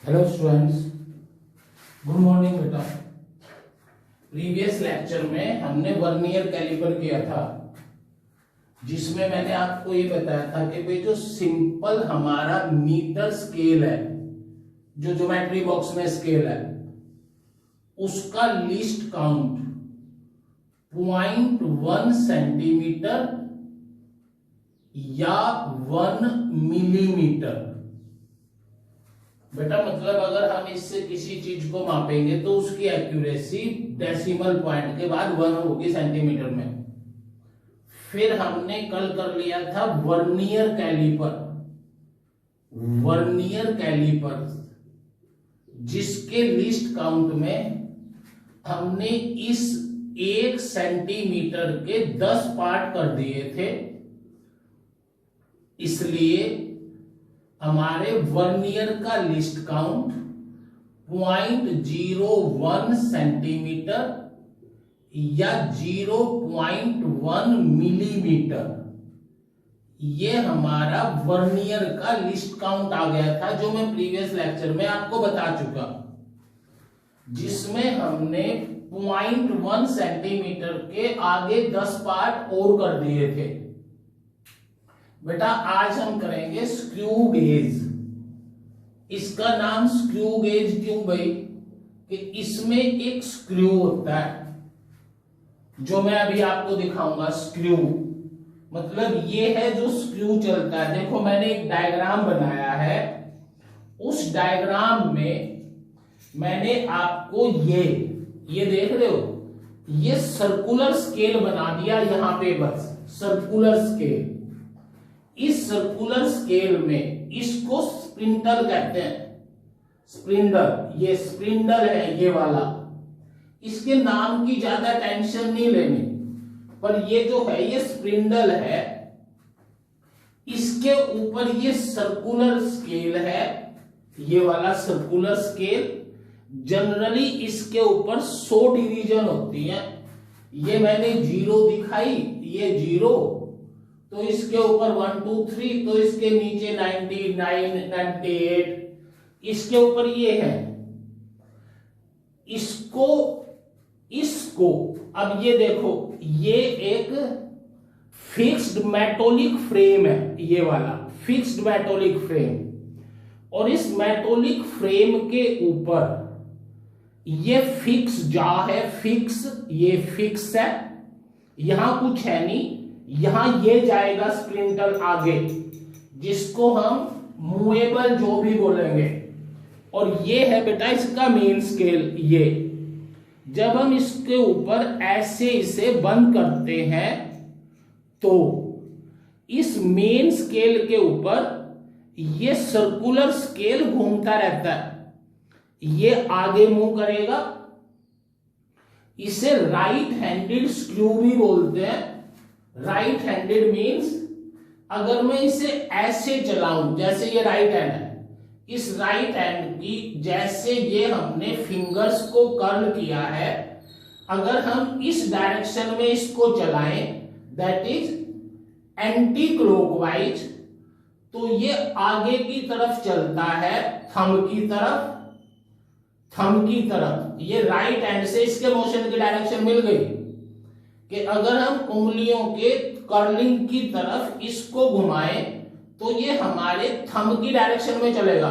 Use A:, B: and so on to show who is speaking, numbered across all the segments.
A: Hello students, good morning बेटा। Previous lecture में हमने वर्नियर कैलिपर किया था, जिसमें मैंने आपको ये बताया था कि भाई जो सिंपल हमारा मीटर स्केल है, जो ज्योमेट्री बॉक्स में स्केल है, उसका लीस्ट काउंट 0.1 सेंटीमीटर या 1 मिलीमीटर। बेटा मतलब अगर हम इससे किसी चीज को मापेंगे तो उसकी एक्यूरेसी डेसिमल पॉइंट के बाद 1 होगी सेंटीमीटर में। फिर हमने कल कर लिया था वर्नियर कैलिपर, जिसके लिस्ट काउंट में हमने इस 1 सेंटीमीटर के 10 पार्ट कर दिए थे। इसलिए हमारे वर्नियर का लिस्ट काउंट 0.01 सेंटीमीटर या 0.1 मिलीमीटर, ये हमारा वर्नियर का लिस्ट काउंट आ गया था, जो मैं प्रीवियस लेक्चर में आपको बता चुका, जिसमें हमने 0.1 सेंटीमीटर के आगे 10 पार्ट और कर दिए थे। बेटा आज हम करेंगे स्क्रू गेज। इसका नाम स्क्रू गेज क्यों भाई? कि इसमें एक स्क्रू होता है, जो मैं अभी आपको दिखाऊंगा। स्क्रू मतलब ये है जो स्क्रू चलता है। देखो मैंने एक डायग्राम बनाया है, उस डायग्राम में मैंने आपको ये देख रहे हो, ये सर्कुलर स्केल बना दिया यहां पे, बस सर्कुलर स्केल। इस सर्कुलर स्केल में इसको स्प्रिंडल कहते हैं। स्प्रिंडल, ये स्प्रिंडल है ये वाला। इसके नाम की ज्यादा टेंशन नहीं लेनी, पर ये जो है ये स्प्रिंडल है। इसके ऊपर ये सर्कुलर स्केल है, ये वाला सर्कुलर स्केल। जनरली इसके ऊपर 100 डिवीजन होती है। ये मैंने 0 दिखाई, ये 0, तो इसके ऊपर 1 2 3, तो इसके नीचे 99 98, इसके ऊपर ये है। इसको अब ये देखो, ये एक फिक्स्ड मेटोलिक फ्रेम है, ये वाला फिक्स्ड मेटोलिक फ्रेम। और इस मेटोलिक फ्रेम के ऊपर ये फिक्स जा है, ये फिक्स है, यहां कुछ है नहीं। यहां ये जाएगा स्प्रिंडल आगे, जिसको हम मूवेबल जो भी बोलेंगे। और ये है बेटा इसका मेन स्केल। ये जब हम इसके ऊपर ऐसे इसे बंद करते हैं, तो इस मेन स्केल के ऊपर ये सर्कुलर स्केल घूमता रहता है। ये आगे मूव करेगा। इसे राइट हैंडेड स्क्रू भी बोलते हैं। राइट हैंडेड मीन्स अगर मैं इसे ऐसे चलाऊं, जैसे ये राइट हैंड है, इस राइट हैंड की जैसे ये हमने फिंगर्स को कर्ल किया है, अगर हम इस डायरेक्शन में इसको चलाएं, दैट इज एंटी क्लॉकवाइज, तो ये आगे की तरफ चलता है, थंब की तरफ। ये राइट हैंड से इसके मोशन की डायरेक्शन मिल गई कि अगर हम उंगलियों के कर्लिंग की तरफ इसको घुमाएं तो ये हमारे थंब की डायरेक्शन में चलेगा।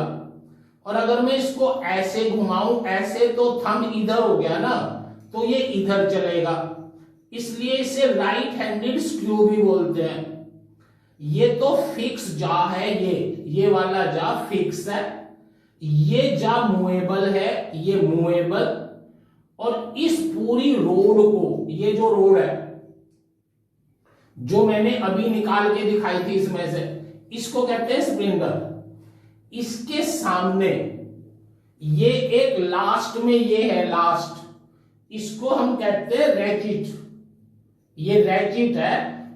A: और अगर मैं इसको ऐसे घुमाऊं, ऐसे, तो थंब इधर हो गया ना, तो ये इधर चलेगा। इसलिए इसे राइट हैंडेड स्क्रू भी बोलते हैं। ये तो फिक्स जा है, ये वाला जा फिक्स है, ये जा मूवेबल है, ये मूवेबल। और इस पूरी रोड को, ये जो रोड है जो मैंने अभी निकाल के दिखाई थी इसमें से, इसको कहते हैं स्प्रिंडल। इसके सामने ये एक लास्ट में ये है, लास्ट, इसको हम कहते हैं रैचिट। ये रैचिट है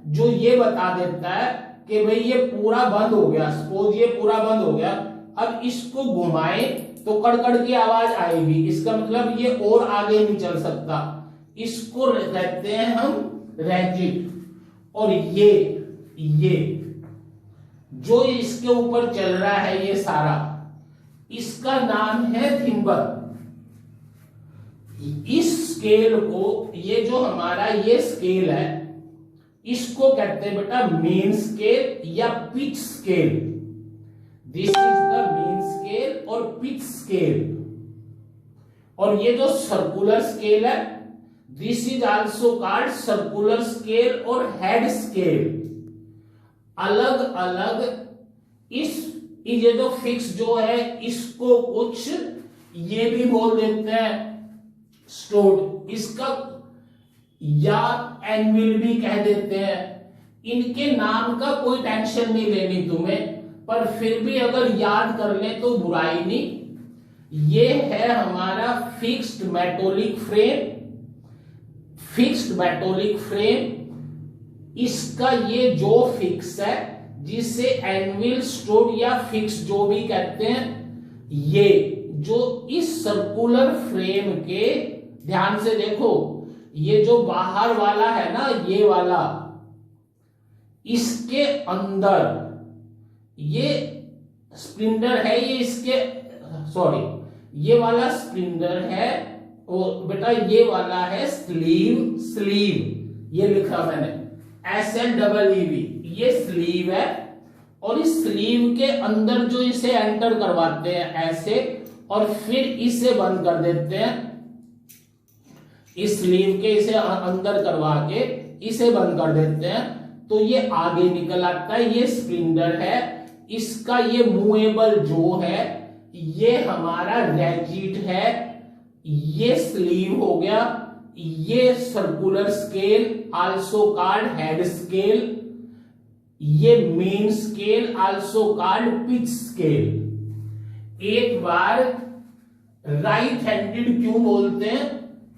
A: जो ये बता देता है कि भाई ये पूरा बंद हो गया। सपोज ये पूरा बंद हो गया, अब इसको घुमाएं तो कड़कड़ की आवाज आएगी, इसका मतलब ये और आगे नहीं चल सकता। इसको कहते हैं हम रैचिट। और ये जो इसके ऊपर चल रहा है, ये सारा, इसका नाम है थिम्बर। इस स्केल को, ये जो हमारा ये स्केल है, इसको कहते हैं बेटा मेन स्केल या pitch scale. This is the main scale और पिच स्केल। और ये जो सर्कुलर स्केल है, this is also called circular scale और हेड स्केल। अलग अलग ये जो फिक्स जो है, इसको कुछ ये भी बोल देते हैं स्टोड, इसका या एनविल भी कह देते हैं। इनके नाम का कोई टेंशन नहीं लेनी तुम्हें, पर फिर भी अगर याद कर ले तो बुराई नहीं। ये है हमारा फिक्स्ड मेटोलिक फ्रेम। फिक्स्ड मेटोलिक फ्रेम, इसका ये जो फिक्स है, जिसे एनविल, स्टोड या फिक्स जो भी कहते हैं, ये जो इस सर्कुलर फ्रेम के, ध्यान से देखो, ये जो बाहर वाला है ना, ये वाला, इसके अंदर ये स्प्लिंडर है, ये इसके, सॉरी, ये वाला स्प्लिंडर है, और बेटा ये वाला है स्लीव। स्लीव ये लिखा मैंने SLEEV, ये स्लीव है। और इस स्लीव के अंदर जो इसे एंटर करवाते हैं ऐसे, और फिर इसे बंद कर देते हैं। इस स्लीव के इसे अंदर करवा के इसे बंद कर देते हैं, तो ये आगे निकल आता है। ये स्प्लिंडर है, इसका ये मूवेबल जो है, ये हमारा रैजिट है। ये स्लीव हो गया। ये circular scale also called head scale. ये main scale also called pitch scale. एक बार राइट हैंडेड क्यों बोलते हैं?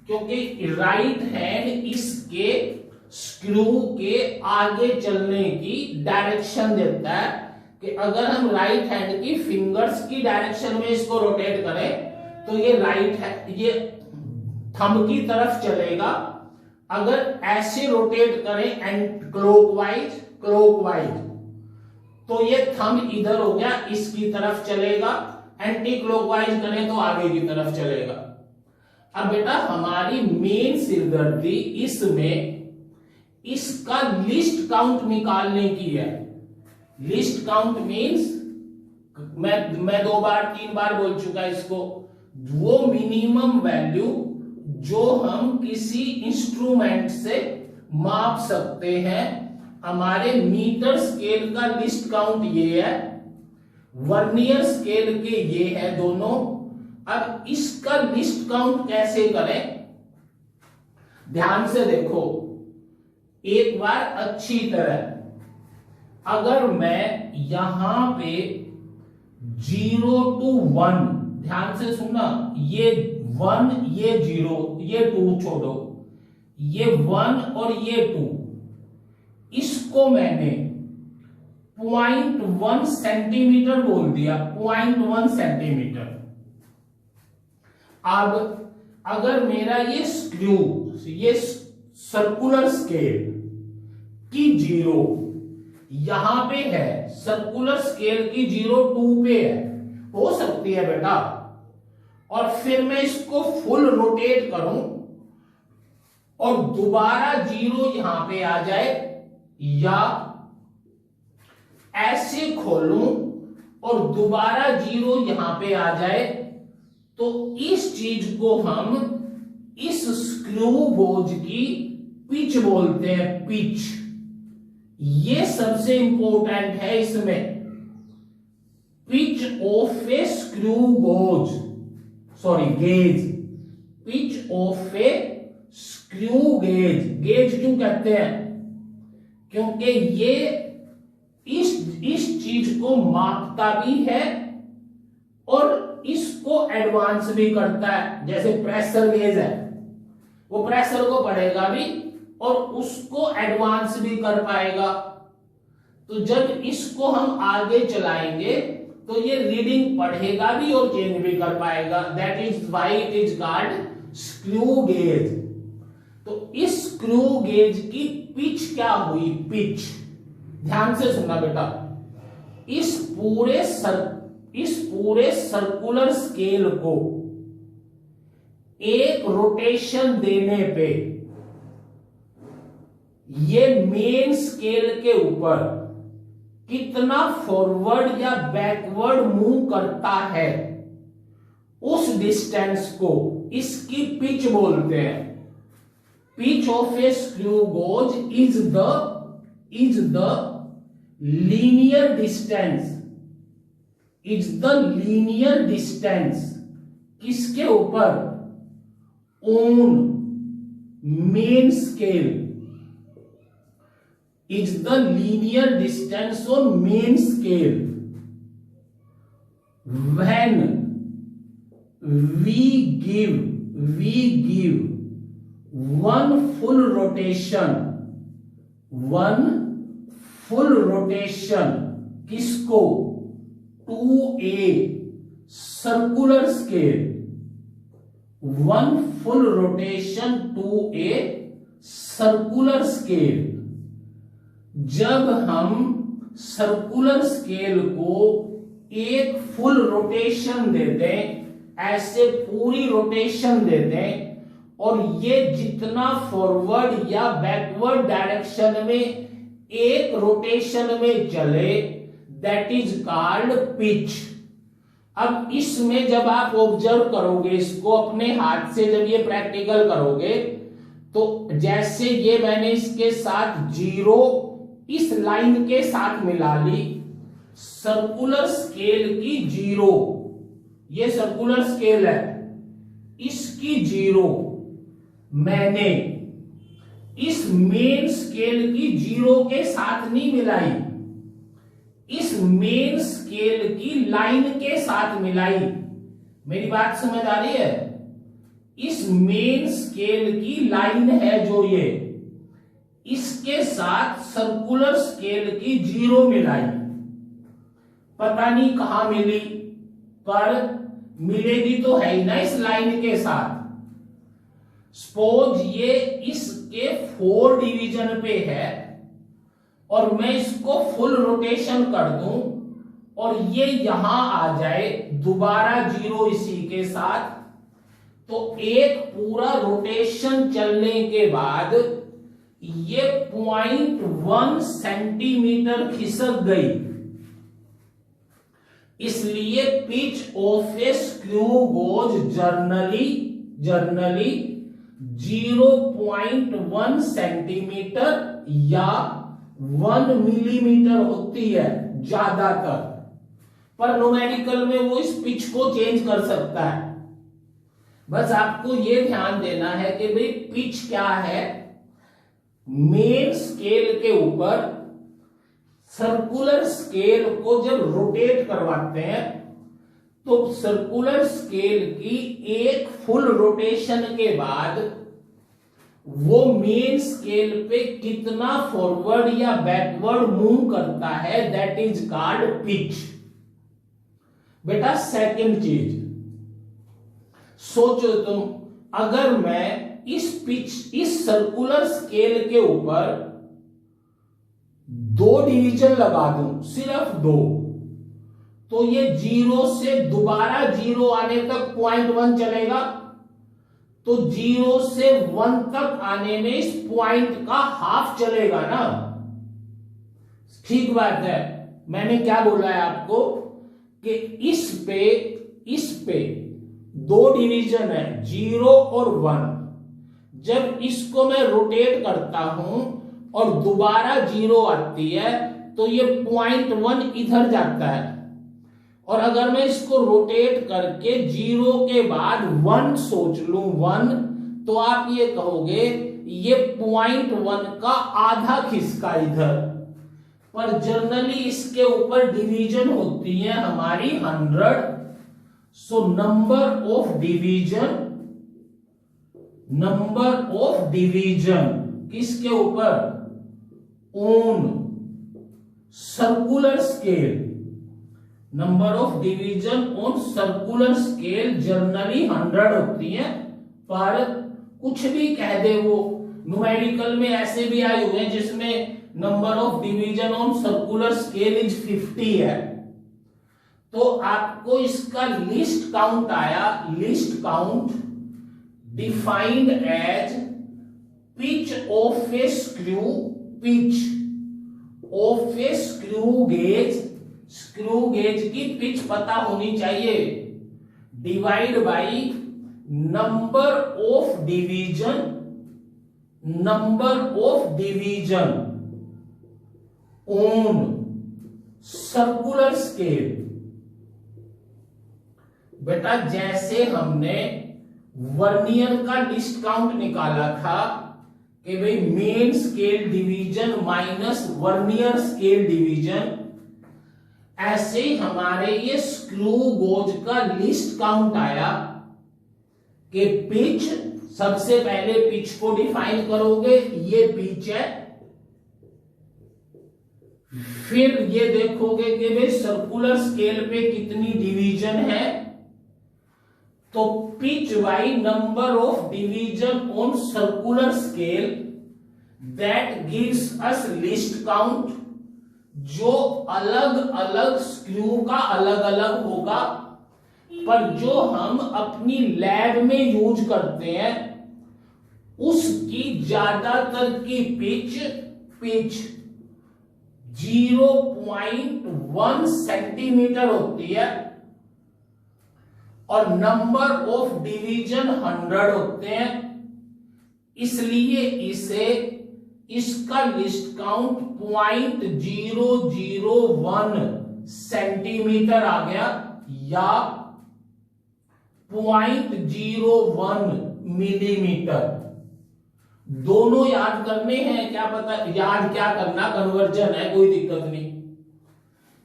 A: क्योंकि राइट हैंड इसके स्क्रू के आगे चलने की डायरेक्शन देता है, कि अगर हम राइट हैंड की फिंगर्स की डायरेक्शन में इसको रोटेट करें तो ये राइट है, ये थंब की तरफ चलेगा। अगर ऐसे रोटेट करें एंड क्लॉकवाइज तो ये थंब इधर हो गया, इसकी तरफ चलेगा। एंटी क्लॉकवाइज करें तो आगे की तरफ चलेगा। अब बेटा हमारी मेन सिरदर्दी इसमें इसका लिस्ट काउंट निकालने की है। लिस्ट काउंट मींस, मैं 2 बार 3 बार बोल चुका इसको, वो मिनिमम वैल्यू जो हम किसी इंस्ट्रूमेंट से माप सकते हैं। हमारे मीटर स्केल का लिस्ट काउंट ये है, वर्नियर स्केल के ये है दोनों। अब इसका लिस्ट काउंट कैसे करें, ध्यान से देखो एक बार अच्छी तरह। अगर मैं यहां पे 0 to 1, ध्यान से सुनना, ये 1, ये 0, ये 2 छोड़ो, ये 1 और ये 2, इसको मैंने 0.1 सेंटीमीटर बोल दिया, 0.1 सेंटीमीटर। अब अगर मेरा ये स्क्रू, ये सर्कुलर स्केल की 0 यहां पे है, सर्कुलर स्केल की 0 2 पे है, हो सकती है बेटा, और फिर मैं इसको फुल रोटेट करूं और दोबारा 0 यहां पे आ जाए, या ऐसे खोलूं और दोबारा 0 यहां पे आ जाए, तो इस चीज को हम इस स्क्रू बोझ की पिच बोलते हैं, पिच। ये सबसे इंपॉर्टेंट है इसमें, पिच ऑफ ए स्क्रू बोझ, sorry gauge, pitch of a screw gauge. Gauge क्यों कहते हैं? क्योंकि ये इस चीज को मापता भी है और इसको एडवांस भी करता है। जैसे प्रेशर गेज है, वो प्रेशर को पढ़ेगा भी और उसको एडवांस भी कर पाएगा। तो जब इसको हम आगे चलाएंगे तो ये रीडिंग पढ़ेगा भी और चेंज भी कर पाएगा। That is why it is called screw gauge. तो इस स्क्रू गेज की पिच क्या हुई? पिच ध्यान से सुनना बेटा, इस पूरे इस पूरे सर्कुलर स्केल को एक रोटेशन देने पे ये मेन स्केल के ऊपर कितना फॉरवर्ड या बैकवर्ड मूव करता है, उस डिस्टेंस को इसकी पिच बोलते हैं। Pitch of a screw gauge is the linear distance, is the linear distance किसके ऊपर? On main scale, is the linear distance on main scale when we give one full rotation किसको? to a circular scale, one full rotation to a circular scale। जब हम circular scale को एक full rotation दे दें, ऐसे पूरी rotation दे दें, और ये जितना फॉरवर्ड या बैकवर्ड डायरेक्शन में एक रोटेशन में चले, दैट इज कॉल्ड पिच। अब इसमें जब आप ऑब्जर्व करोगे इसको अपने हाथ से, जब ये प्रैक्टिकल करोगे, तो जैसे ये मैंने इसके साथ जीरो इस लाइन के साथ मिला ली, सर्कुलर स्केल की जीरो, ये सर्कुलर स्केल है, इसकी जीरो मैंने इस मेन स्केल की जीरो के साथ नहीं मिलाई, इस मेन स्केल की लाइन के साथ मिलाई। मेरी बात समझ आ रही है? इस मेन स्केल की लाइन है जो ये, इसके साथ सर्कुलर स्केल की जीरो मिलाई। पता नहीं कहां मिली, पर मिलेगी तो है ही ना इस लाइन के साथ। सपोज ये इसके 4 डिवीजन पे है और मैं इसको फुल रोटेशन कर दूं और ये यहां आ जाए दोबारा जीरो इसी के साथ, तो एक पूरा रोटेशन चलने के बाद ये 0.1 सेंटीमीटर खिसक गई। इसलिए pitch of a screw gauge generally 0.1 centimetre या 1 मिलीमीटर होती है ज्यादातर, पर न्यूमेरिकल में वो इस पिच को चेंज कर सकता है। बस आपको ये ध्यान देना है कि भाई पिच क्या है। मेन स्केल के ऊपर सर्कुलर स्केल को जब रोटेट करवाते हैं, तो सर्कुलर स्केल की एक फुल रोटेशन के बाद वो मेन स्केल पे कितना फॉरवर्ड या बैकवर्ड मूव करता है, दैट इज कॉल्ड पिच। बेटा सेकंड चीज सोचो तुम, अगर मैं इस सर्कुलर स्केल के ऊपर 2 डिवीजन लगा दूं, सिर्फ 2, तो ये जीरो से दोबारा जीरो आने तक 0.1 चलेगा, तो 0 से 1 तक आने में इस पॉइंट का हाफ चलेगा ना। ठीक बात है। मैंने क्या बोला है आपको कि इस पे 2 डिवीजन है, 0 और 1। जब इसको मैं रोटेट करता हूं और दोबारा जीरो आती है, तो ये 0.1 इधर जाता है, और अगर मैं इसको रोटेट करके जीरो के बाद 1 सोच लूं 1, तो आप ये कहोगे ये 0.1 का आधा खिसका इधर। पर जनरली इसके ऊपर डिवीजन होती है हमारी 100, सो नंबर ऑफ डिवीजन किसके ऊपर? On circular scale, number of division on circular scale generally 100 होती है। पर कुछ भी कह दे, वो न्यूमेरिकल में ऐसे भी आए हुए हैं जिसमें number of division on circular scale is 50 है। तो आपको इसका लिस्ट काउंट आया, least count defined as pitch of a screw, pitch of a screw gauge, screw gauge की पिच पता होनी चाहिए, divide by number of division, number of division on circular scale. बेटा जैसे हमने वर्नियर का लिस्ट काउंट निकाला था कि भाई main scale division minus vernier scale division, ऐसे ही हमारे ये स्क्रू गोज का लिस्ट काउंट आया कि पिच, सबसे पहले पिच को डिफाइन करोगे, ये पिच है, फिर ये देखोगे कि भाई सर्कुलर स्केल पे कितनी डिवीजन है, तो pitch by number of division on circular scale, that gives us list count, जो अलग अलग स्क्रू का अलग अलग होगा, पर जो हम अपनी लैब में यूज करते हैं उसकी ज्यादातर की पिच 0.1 सेंटीमीटर होती है और नंबर ऑफ डिवीजन 100 होते हैं, इसलिए इसे, इसका लिस्ट काउंट 0.001 सेंटीमीटर आ गया या 0.01 मिलीमीटर। दोनों याद करने हैं, क्या पता याद क्या करना, कन्वर्जन है, कोई दिक्कत नहीं।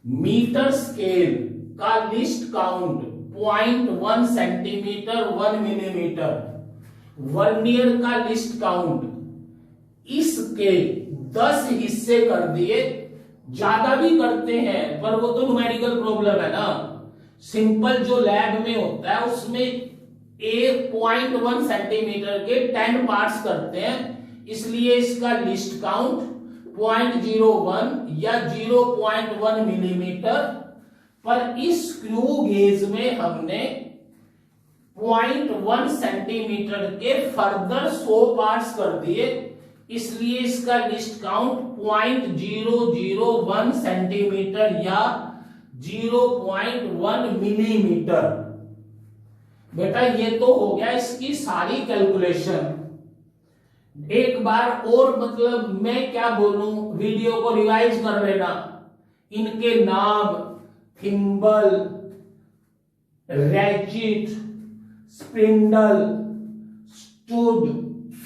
A: मीटर स्केल का list count 0.1 centimetre 1 millimetre, vernier का लिस्ट काउंट इसके 10 हिस्से कर दिए, ज्यादा भी करते हैं पर वो तो न्यूमेरिकल प्रॉब्लम है ना, सिंपल जो लैब में होता है उसमें 0.1 सेंटीमीटर के 10 पार्ट्स करते हैं, इसलिए इसका लिस्ट काउंट 0.01 या 0.1 मिलीमीटर, पर इस स्क्रू गेज में हमने 0.1 सेंटीमीटर के फर्दर 100 पार्ट्स कर दिए, इसलिए इसका लिस्ट काउंट 0.001 सेंटीमीटर या 0.1 मिलीमीटर। बेटा ये तो हो गया इसकी सारी कैलकुलेशन। एक बार और, मतलब मैं क्या बोलूं, वीडियो को रिवाइज कर लेना, इनके नाम, thimble, ratchet, spindle, stood,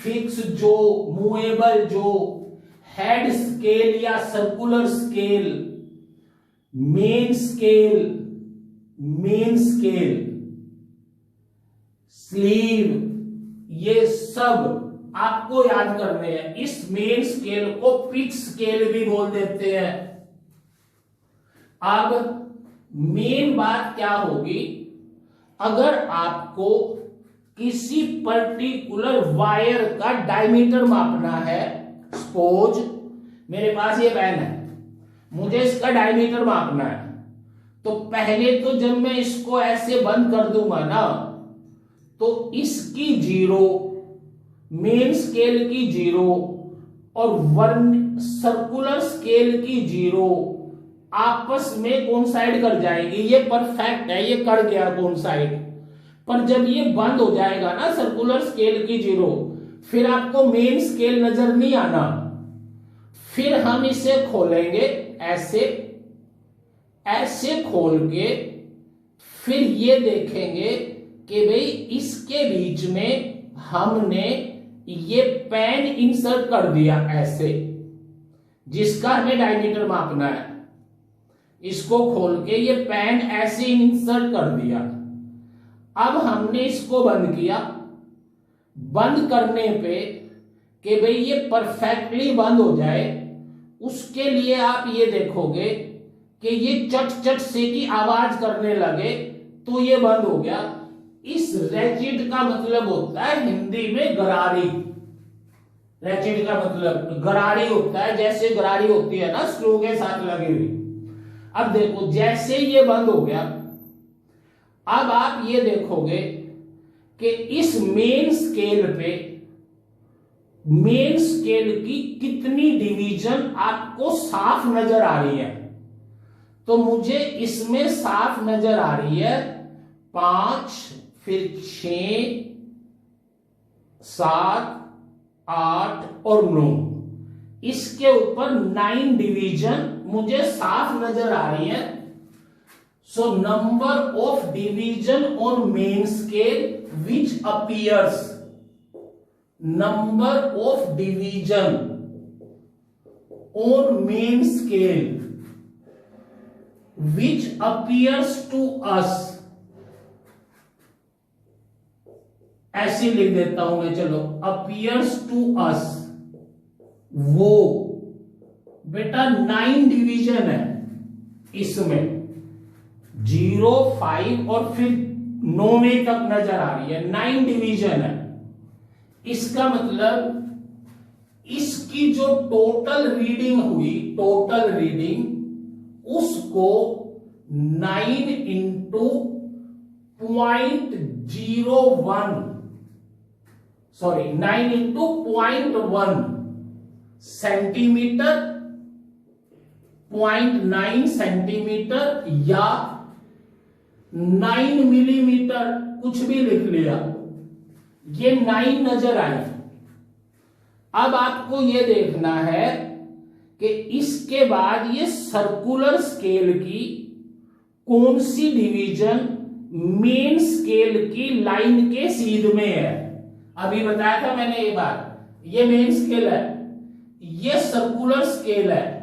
A: fix जो, मूवेबल जो, हेड स्केल या circular scale, main scale, sleeve, ये सब आपको याद करने हैं। इस मेन स्केल को पिच स्केल भी बोल देते हैं। अब मेन बात क्या होगी, अगर आपको किसी पर्टिकुलर वायर का डायमीटर मापना है, सपोज मेरे पास ये पेन है, मुझे इसका डायमीटर मापना है, तो पहले तो जब मैं इसको ऐसे बंद कर दूंगा ना, तो इसकी 0, मेन स्केल की 0 और सर्कुलर स्केल की 0 आपस में कोइंसाइड कर जाएगी। ये परफेक्ट है, ये कर गया कोइंसाइड। पर जब ये बंद हो जाएगा ना सर्कुलर स्केल की 0, फिर आपको मेन स्केल नजर नहीं आना। फिर हम इसे खोलेंगे ऐसे, ऐसे खोल के फिर ये देखेंगे कि भाई इसके बीच में हमने ये पेन इंसर्ट कर दिया ऐसे, जिसका हमें डायमीटर मापना है। इसको खोल के ये पेन ऐसे इंसर्ट कर दिया। अब हमने इसको बंद किया। बंद करने पे कि भाई ये परफेक्टली बंद हो जाए, उसके लिए आप ये देखोगे कि ये चट चट से की आवाज करने लगे तो ये बंद हो गया। इस रैचिट का मतलब होता है हिंदी में गरारी। रैचिट का मतलब गरारी होता है, जैसे गरारी होती है ना स्क्रू के साथ लगी हुई। अब देखो जैसे ये बंद हो गया, अब आप ये देखोगे कि इस मेन स्केल की कितनी डिवीजन आपको साफ नजर आ रही है। तो मुझे इसमें साफ नजर आ रही है 5, फिर 6, 7, 8 और 9। इसके ऊपर 9 डिवीजन मुझे साफ नजर आ रही है। So number of division on main scale which appears, number of division on main scale which appears to us, ऐसे लिख देता हूं मैं, चलो appears to us, वो बेटा 9 डिवीजन है इसमें, 0, 5 और फिर 9 तक नजर आ रही है, 9 डिवीजन है। इसका मतलब इसकी जो टोटल रीडिंग हुई, टोटल रीडिंग उसको 9 into 0.01, sorry 9 into 0.1 centimetre, 0.9 centimetre या 9 मिलीमीटर, कुछ भी लिख लिया, ये 9 नजर आई। अब आपको ये देखना है कि इसके बाद ये सर्कुलर स्केल की कौन सी डिवीजन मेन स्केल की लाइन के सीध में है। अभी बताया था मैंने ये बात, ये मेन स्केल है, ये सर्कुलर स्केल है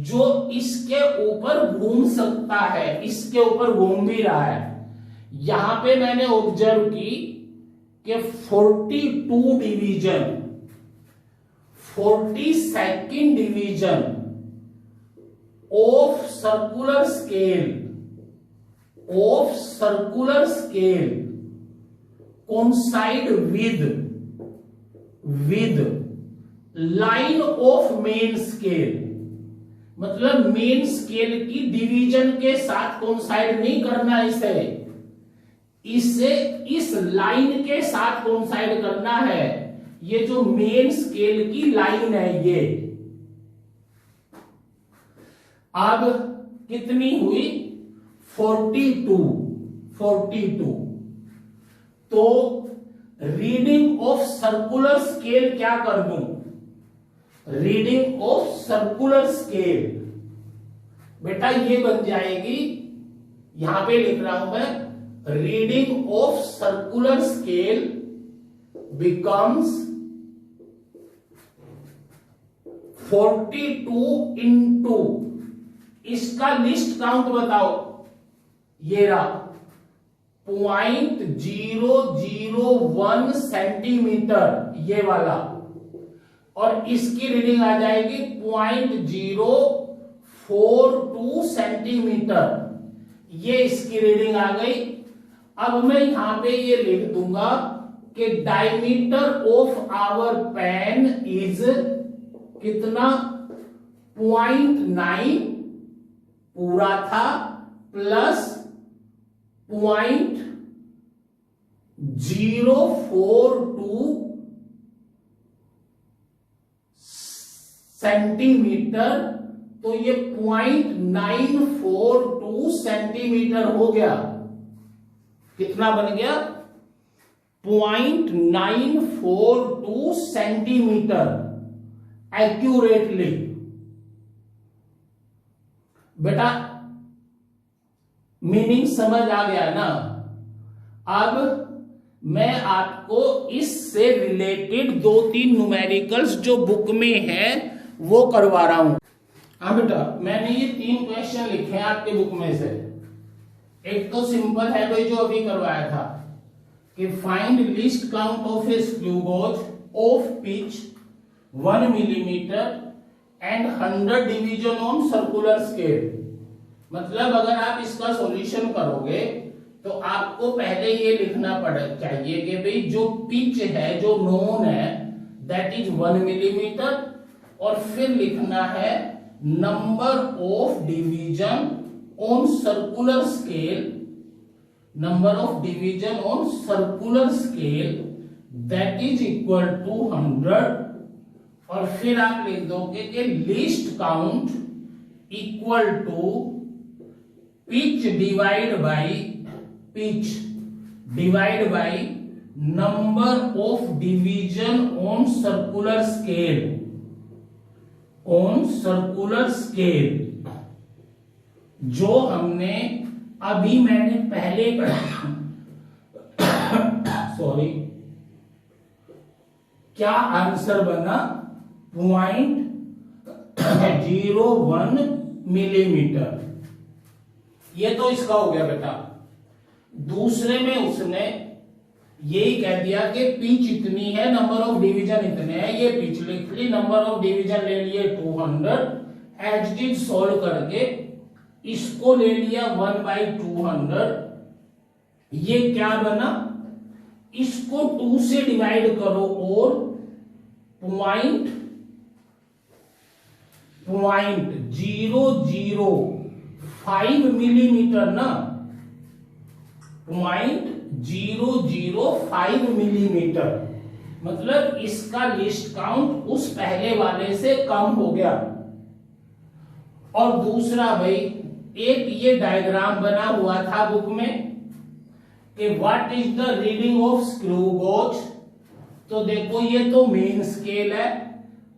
A: जो इसके ऊपर घूम सकता है, इसके ऊपर घूम भी रहा है। यहां पे मैंने ऑब्जर्व की कि 42 division, 42nd division of circular scale coincide with line of main scale, मतलब मेन स्केल की डिवीजन के साथ कोइंसाइड नहीं करना, इसे इस लाइन के साथ कोइंसाइड करना है। ये जो मेन स्केल की लाइन है ये, अब कितनी हुई 42। तो रीडिंग ऑफ सर्कुलर स्केल क्या कर दूं, रीडिंग ऑफ सर्कुलर स्केल बेटा ये बन जाएगी, यहां पे लिख रहा हूं मैं, reading of circular scale becomes 42 into, इसका लिस्ट काउंट बताओ, ये रहा 0.001 सेंटीमीटर ये वाला, और इसकी रीडिंग आ जाएगी 0.042 सेंटीमीटर, ये इसकी रीडिंग आ गई। अब मैं यहां पे ये लिख दूंगा कि diameter of our pen is कितना, 0.9 पूरा था प्लस 0.042 सेंटीमीटर, तो ये 0.942 सेंटीमीटर हो गया। कितना बन गया, 0.942 सेंटीमीटर एक्यूरेटली। बेटा मीनिंग समझ आ गया ना। अब मैं आपको इससे रिलेटेड 2-3 न्यूमेरिकल्स जो बुक में है वो करवा रहा हूं। हाँ बेटा, मैंने ये 3 क्वेश्चन लिखे हैं आपके बुक में से। एक तो सिंपल है भाई, जो अभी करवाया था कि find least count of a screw gauge of pitch 1 millimetre and 100 division on circular scale. मतलब अगर आप इसका सॉल्यूशन करोगे तो आपको पहले ये लिखना चाहिए कि भाई जो पिच है, जो नोन है, दैट इज 1 मिलीमीटर, और फिर लिखना है number of division on circular scale, number of division on circular scale that is equal to 100, और फिर आप लिख दोगे कि least count equal to pitch divide by number of division on circular scale, जो हमने अभी मैंने पहले सॉरी क्या आंसर बना 0.01 मिलीमीटर। ये तो इसका हो गया बेटा। दूसरे में उसने यही कह दिया कि पिच इतनी है, नंबर ऑफ डिवीजन इतने हैं, ये पिच लिख ली, नंबर ऑफ डिवीजन ले लिए 200, एज इट इज सॉल्व करके इसको ले लिया 1/200। ये क्या बना, इसको 2 से डिवाइड करो और 0.005 मिलीमीटर ना, 0.005 मिलीमीटर, मतलब इसका लिस्ट काउंट उस पहले वाले से कम हो गया। और दूसरा भाई, एक ये डायग्राम बना हुआ था बुक में कि what is the reading of screw gauge. तो देखो ये तो मेन स्केल है,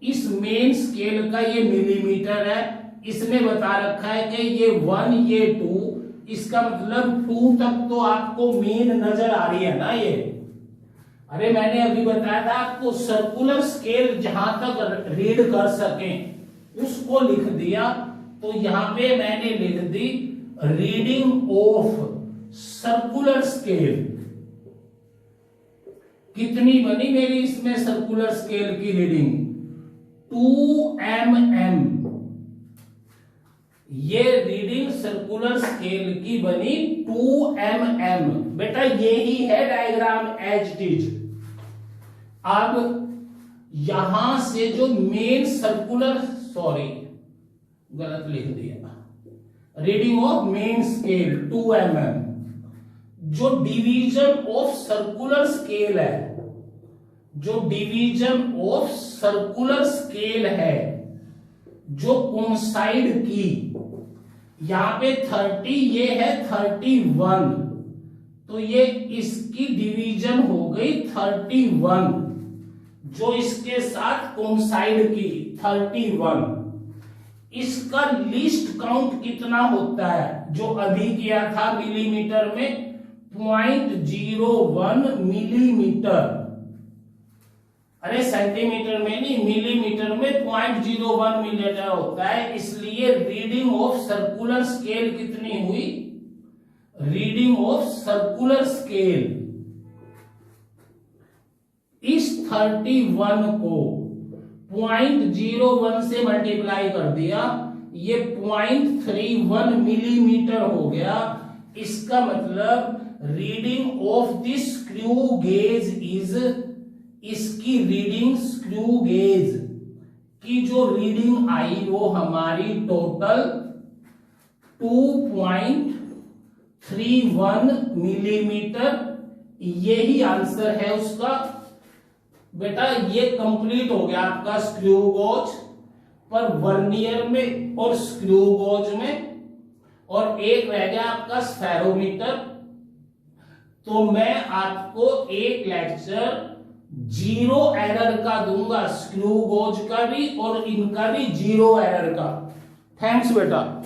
A: इस मेन स्केल का ये मिलीमीटर है, इसमें बता रखा है कि ये 1 ये 2, इसका मतलब 2 तक तो आपको मेन नजर आ रही है ना ये। अरे मैंने अभी बताया था आपको सर्कुलर स्केल जहां तक रीड कर सके उसको लिख दिया, तो यहां पे मैंने लिख दी रीडिंग ऑफ सर्कुलर स्केल। कितनी बनी मेरी इसमें सर्कुलर स्केल की रीडिंग, 2 mm। ये रीडिंग सर्कुलर स्केल की बनी 2 mm। बेटा यही है डायग्राम एज इट इज। अब यहां से जो मेन सर्कुलर, सॉरी गलत लिख दिया, reading of main scale 2 mm, जो डिवीजन ऑफ सर्कुलर स्केल है, जो डिवीजन ऑफ सर्कुलर स्केल है, जो कोइंसाइड की, यहां पे 30 ये है 31, तो ये इसकी डिवीजन हो गई 31, जो इसके साथ कोइंसाइड की 31। इसका लिस्ट काउंट कितना होता है, जो अभी किया था मिलीमीटर में 0.01 मिलीमीटर। अरे सेंटीमीटर में नहीं, मिलीमीटर में 0.01 मिलीमीटर होता है। इसलिए रीडिंग ऑफ सर्कुलर स्केल कितनी हुई, रीडिंग ऑफ सर्कुलर स्केल इस 31 को 0.01 से मल्टीप्लाई कर दिया, ये 0.31 मिलीमीटर हो गया। इसका मतलब reading of this screw gauge is, इसकी रीडिंग स्क्रू गेज की जो रीडिंग आई वो हमारी टोटल 2.31 मिलीमीटर। यही आंसर है उसका। बेटा ये कंप्लीट हो गया आपका स्क्रू गोज पर वर्नियर में और स्क्रू गोज में, और एक रह गया आपका स्फेरोमीटर। तो मैं आपको एक लेक्चर 0 एरर का दूंगा, स्क्रू गोज का भी और इनका भी 0 एरर का। थैंक्स बेटा।